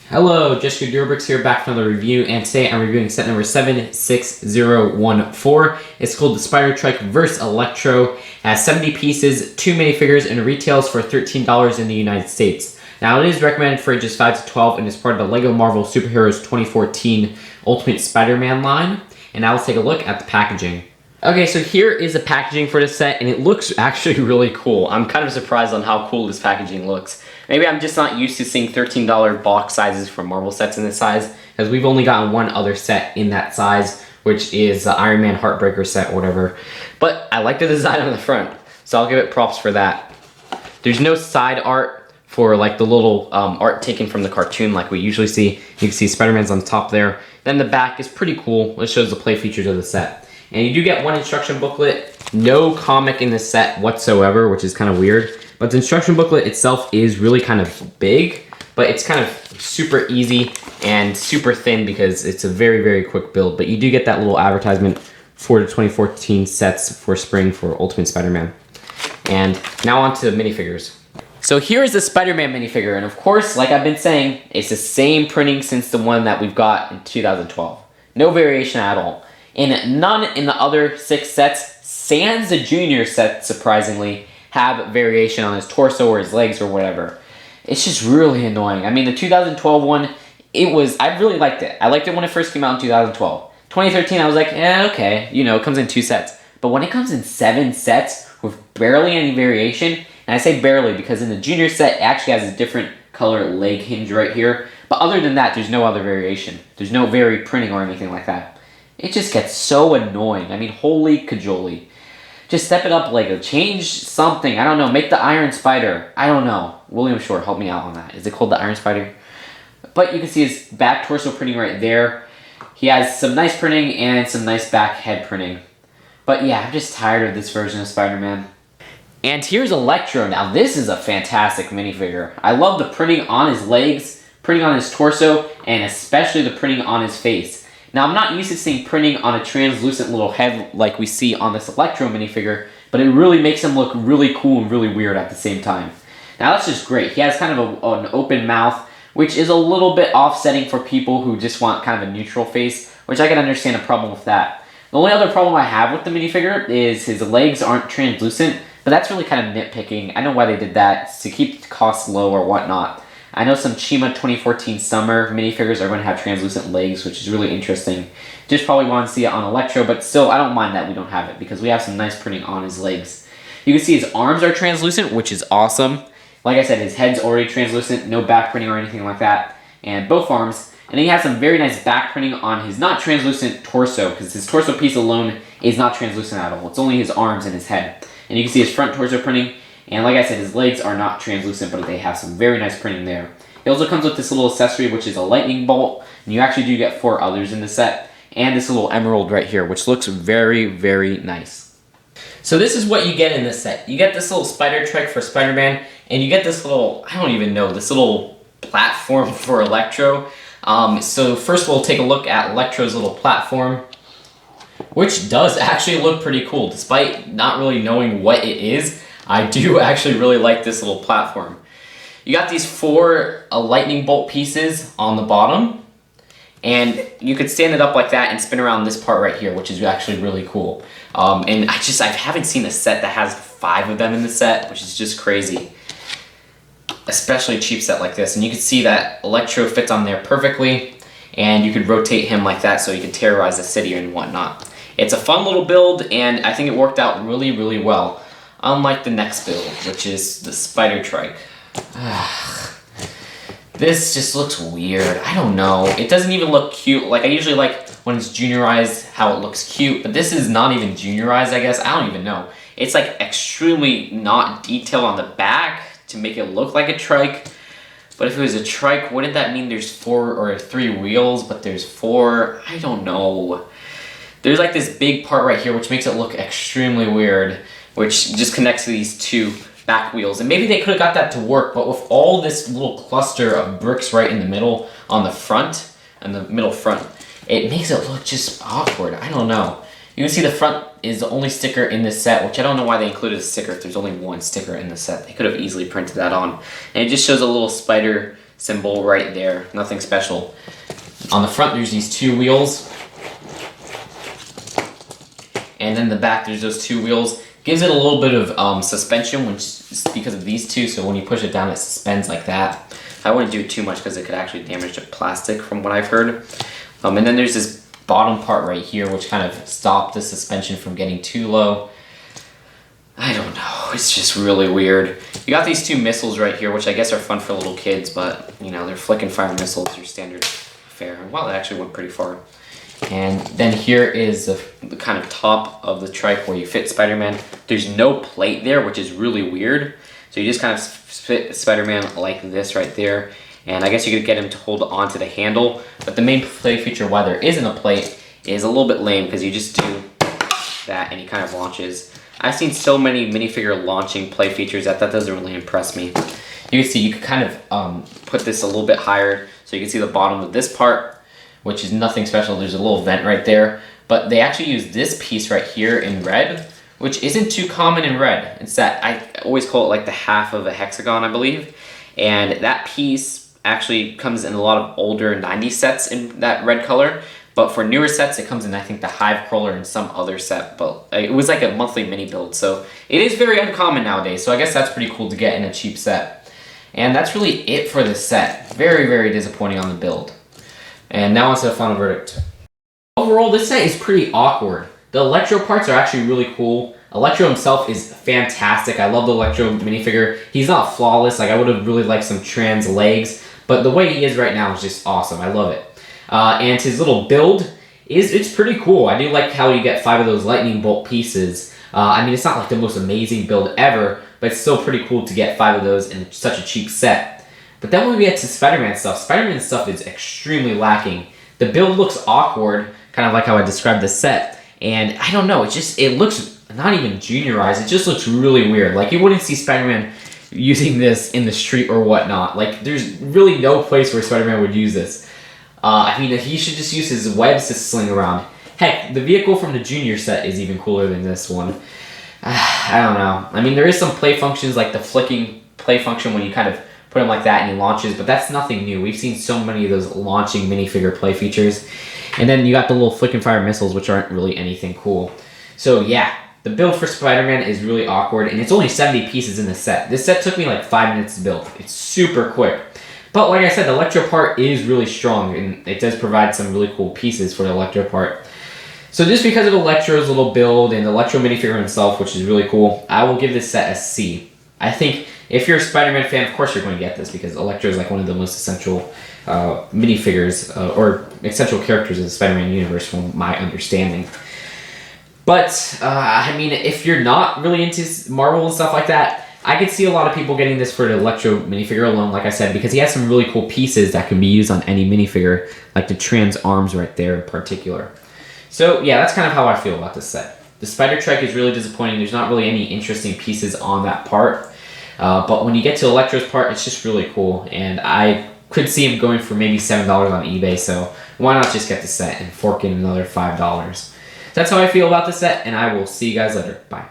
Hello, Jessica Durbricks here, back for another review, and today I'm reviewing set number 76014. It's called the Spider-Trike vs. Electro. It has 70 pieces, 2 minifigures, and retails for $13 in the United States. Now, it is recommended for ages 5 to 12 and is part of the LEGO Marvel Superheroes 2014 Ultimate Spider-Man line. And now let's take a look at the packaging. Okay, so here is the packaging for this set, and it looks actually really cool. I'm kind of surprised on how cool this packaging looks. Maybe I'm just not used to seeing $13 box sizes for Marvel sets in this size, because we've only gotten one other set in that size, which is the Iron Man Heartbreaker set or whatever. But I like the design on the front, so I'll give it props for that. There's no side art for like the little art taken from the cartoon like we usually see. You can see Spider-Man's on the top there. Then the back is pretty cool. It shows the play features of the set. And you do get one instruction booklet, no comic in the set whatsoever, which is kind of weird. But the instruction booklet itself is really kind of big, but it's kind of super easy and super thin because it's a very, very quick build. But you do get that little advertisement for the 2014 sets for spring for Ultimate Spider-Man. And now on to the minifigures. So here is the Spider-Man minifigure, and of course, like I've been saying, it's the same printing since the one that we've got in 2012. No variation at all. And none in the other 6 sets, sans the junior set, surprisingly, have variation on his torso or his legs or whatever. It's just really annoying. I mean, the 2012 one, I really liked it. I liked it when it first came out in 2012. 2013, I was like, okay, you know, it comes in 2 sets. But when it comes in 7 sets with barely any variation, and I say barely because in the junior set, it actually has a different color leg hinge right here. But other than that, there's no other variation. There's no varied printing or anything like that. It just gets so annoying. I mean, holy cajoli. Just step it up, Lego. Change something. I don't know. Make the Iron Spider. I don't know. William Shore, help me out on that. Is it called the Iron Spider? But you can see his back torso printing right there. He has some nice printing and some nice back head printing. But yeah, I'm just tired of this version of Spider-Man. And here's Electro. Now, this is a fantastic minifigure. I love the printing on his legs, printing on his torso, and especially the printing on his face. Now, I'm not used to seeing printing on a translucent little head like we see on this Electro minifigure, but it really makes him look really cool and really weird at the same time. Now, that's just great. He has kind of an open mouth, which is a little bit offsetting for people who just want kind of a neutral face, which I can understand a problem with that. The only other problem I have with the minifigure is his legs aren't translucent, but that's really kind of nitpicking. I know why they did that, to keep the costs low or whatnot. I know some Chima 2014 summer minifigures are going to have translucent legs, which is really interesting. Just probably want to see it on Electro, but still, I don't mind that we don't have it because we have some nice printing on his legs. You can see his arms are translucent, which is awesome. Like I said, his head's already translucent, no back printing or anything like that, and both arms. And then he has some very nice back printing on his not translucent torso, because his torso piece alone is not translucent at all. It's only his arms and his head. And you can see his front torso printing. And like I said, his legs are not translucent, but they have some very nice printing there. It also comes with this little accessory, which is a lightning bolt. And you actually do get 4 others in the set. And this little emerald right here, which looks very, very nice. So this is what you get in this set. You get this little Spider-Trike for Spider-Man. And you get this little, I don't even know, this little platform for Electro. So first we'll take a look at Electro's little platform, which does actually look pretty cool. Despite not really knowing what it is, I do actually really like this little platform. You got these 4 lightning bolt pieces on the bottom, and you could stand it up like that and spin around this part right here, which is actually really cool. And I haven't seen a set that has 5 of them in the set, which is just crazy. Especially a cheap set like this. And you can see that Electro fits on there perfectly, and you could rotate him like that so he could terrorize the city and whatnot. It's a fun little build, and I think it worked out really, really well. Unlike the next build, which is the Spider-Trike. This just looks weird. I don't know. It doesn't even look cute. Like, I usually like when it's juniorized how it looks cute, but this is not even juniorized, I guess. I don't even know. It's like extremely not detailed on the back to make it look like a trike. But if it was a trike, wouldn't that mean there's 4 or 3 wheels, but there's 4? I don't know. There's like this big part right here, which makes it look extremely weird, which just connects to these 2 back wheels. And maybe they could have got that to work, but with all this little cluster of bricks right in the middle on the front, and the middle front, it makes it look just awkward. I don't know. You can see the front is the only sticker in this set, which I don't know why they included a sticker if there's only one sticker in the set. They could have easily printed that on. And it just shows a little spider symbol right there. Nothing special. On the front, there's these two wheels. And then the back, there's those two wheels. Gives it a little bit of suspension, which is because of these two. So when you push it down, it suspends like that. I wouldn't do it too much because it could actually damage the plastic from what I've heard. And then there's this bottom part right here, which kind of stopped the suspension from getting too low. I don't know, it's just really weird. You got these two missiles right here, which I guess are fun for little kids, but you know, they're flick and fire missiles, they're standard fare. Wow, that actually went pretty far. And then here is the kind of top of the trike where you fit Spider-Man. There's no plate there, which is really weird. So you just kind of fit Spider-Man like this right there. And I guess you could get him to hold onto the handle. But the main play feature, why there isn't a plate, is a little bit lame because you just do that and he kind of launches. I've seen so many minifigure launching play features that doesn't really impress me. You can see you could kind of put this a little bit higher so you can see the bottom of this part, which is nothing special. There's a little vent right there. But they actually use this piece right here in red, which isn't too common in red. It's that, I always call it like the half of a hexagon, I believe. And that piece actually comes in a lot of older 90s sets in that red color. But for newer sets, it comes in, I think, the Hive Crawler and some other set. But it was like a monthly mini build. So it is very uncommon nowadays. So I guess that's pretty cool to get in a cheap set. And that's really it for this set. Very, very disappointing on the build. And now onto the final verdict. Overall, this set is pretty awkward. The Electro parts are actually really cool. Electro himself is fantastic. I love the Electro minifigure. He's not flawless. Like, I would have really liked some trans legs. But the way he is right now is just awesome. I love it. And his little build, it's pretty cool. I do like how you get 5 of those lightning bolt pieces. I mean, it's not like the most amazing build ever, but it's still pretty cool to get 5 of those in such a cheap set. But then when we get to Spider-Man stuff is extremely lacking. The build looks awkward, kind of like how I described the set. And I don't know, it looks not even juniorized. It just looks really weird. Like, you wouldn't see Spider-Man using this in the street or whatnot. Like, there's really no place where Spider-Man would use this. I mean, he should just use his webs to sling around. Heck, the vehicle from the junior set is even cooler than this one. I don't know. I mean, there is some play functions, like the flicking play function when you kind of put him like that and he launches, but that's nothing new. We've seen so many of those launching minifigure play features. And then you got the little flick and fire missiles, which aren't really anything cool. So yeah, the build for Spider-Man is really awkward, and it's only 70 pieces in the set. This set took me like 5 minutes to build. It's super quick. But like I said, the Electro part is really strong, and it does provide some really cool pieces for the Electro part. So just because of Electro's little build and the Electro minifigure himself, which is really cool, I will give this set a C. I think if you're a Spider-Man fan, of course you're going to get this, because Electro is like one of the most essential minifigures or essential characters in the Spider-Man universe from my understanding. But, I mean, if you're not really into Marvel and stuff like that, I could see a lot of people getting this for the Electro minifigure alone, like I said, because he has some really cool pieces that can be used on any minifigure, like the trans arms right there in particular. So, yeah, that's kind of how I feel about this set. The Spider-Trike is really disappointing. There's not really any interesting pieces on that part. But when you get to Electro's part, it's just really cool. And I could see him going for maybe $7 on eBay, so why not just get the set and fork in another $5? That's how I feel about the set, and I will see you guys later. Bye.